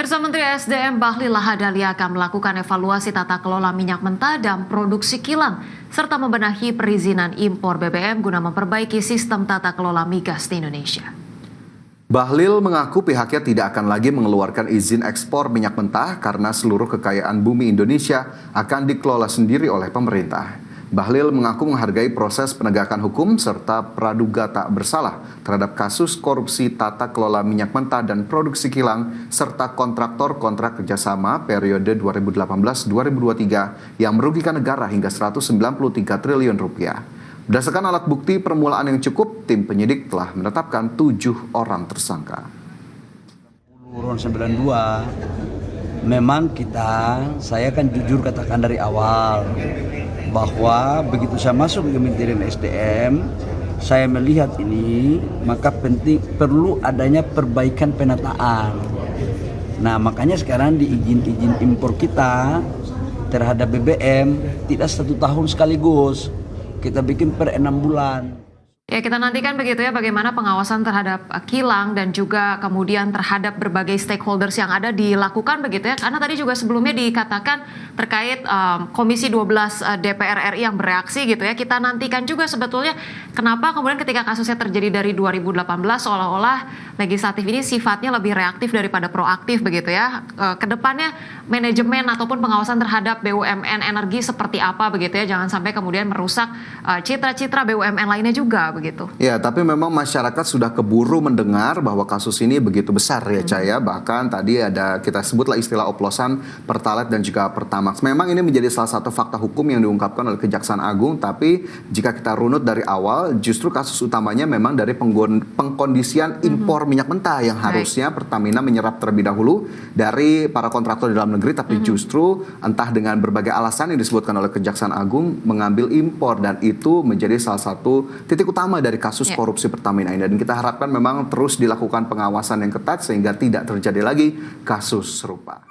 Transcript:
Pemirsa, Menteri SDM Bahlil Lahadalia akan melakukan evaluasi tata kelola minyak mentah dan produksi kilang, serta membenahi perizinan impor BBM guna memperbaiki sistem tata kelola migas di Indonesia. Bahlil mengaku pihaknya tidak akan lagi mengeluarkan izin ekspor minyak mentah karena seluruh kekayaan bumi Indonesia akan dikelola sendiri oleh pemerintah. Bahlil mengaku menghargai proses penegakan hukum serta praduga tak bersalah terhadap kasus korupsi tata kelola minyak mentah dan produksi kilang serta kontraktor kontrak kerjasama periode 2018-2023 yang merugikan negara hingga 193 triliun rupiah. Berdasarkan alat bukti permulaan yang cukup, tim penyidik telah menetapkan 7 orang tersangka. 92, memang saya kan jujur katakan dari awal bahwa begitu saya masuk ke Kementerian SDM, saya melihat ini maka perlu adanya perbaikan penataan. Nah, makanya sekarang di izin impor kita terhadap BBM tidak 1 tahun sekaligus, kita bikin per 6 bulan. Ya, kita nantikan begitu ya bagaimana pengawasan terhadap kilang dan juga kemudian terhadap berbagai stakeholders yang ada dilakukan begitu ya. Karena tadi juga sebelumnya dikatakan terkait Komisi 12 DPR RI yang bereaksi gitu ya. Kita nantikan juga sebetulnya kenapa kemudian ketika kasusnya terjadi dari 2018 seolah-olah legislatif ini sifatnya lebih reaktif daripada proaktif begitu ya. Kedepannya manajemen ataupun pengawasan terhadap BUMN energi seperti apa begitu ya. Jangan sampai kemudian merusak citra-citra BUMN lainnya juga begitu. Ya, tapi memang masyarakat sudah keburu mendengar bahwa kasus ini begitu besar ya, Caya. Bahkan tadi kita sebutlah istilah oplosan Pertalite dan juga Pertamax. Memang ini menjadi salah satu fakta hukum yang diungkapkan oleh Kejaksaan Agung, tapi jika kita runut dari awal, justru kasus utamanya memang dari pengkondisian impor minyak mentah yang harusnya Pertamina menyerap terlebih dahulu dari para kontraktor di dalam negeri, tapi justru entah dengan berbagai alasan yang disebutkan oleh Kejaksaan Agung mengambil impor, dan itu menjadi salah satu titik utama dari kasus korupsi Pertamina ini. Dan kita harapkan memang terus dilakukan pengawasan yang ketat sehingga tidak terjadi lagi kasus serupa.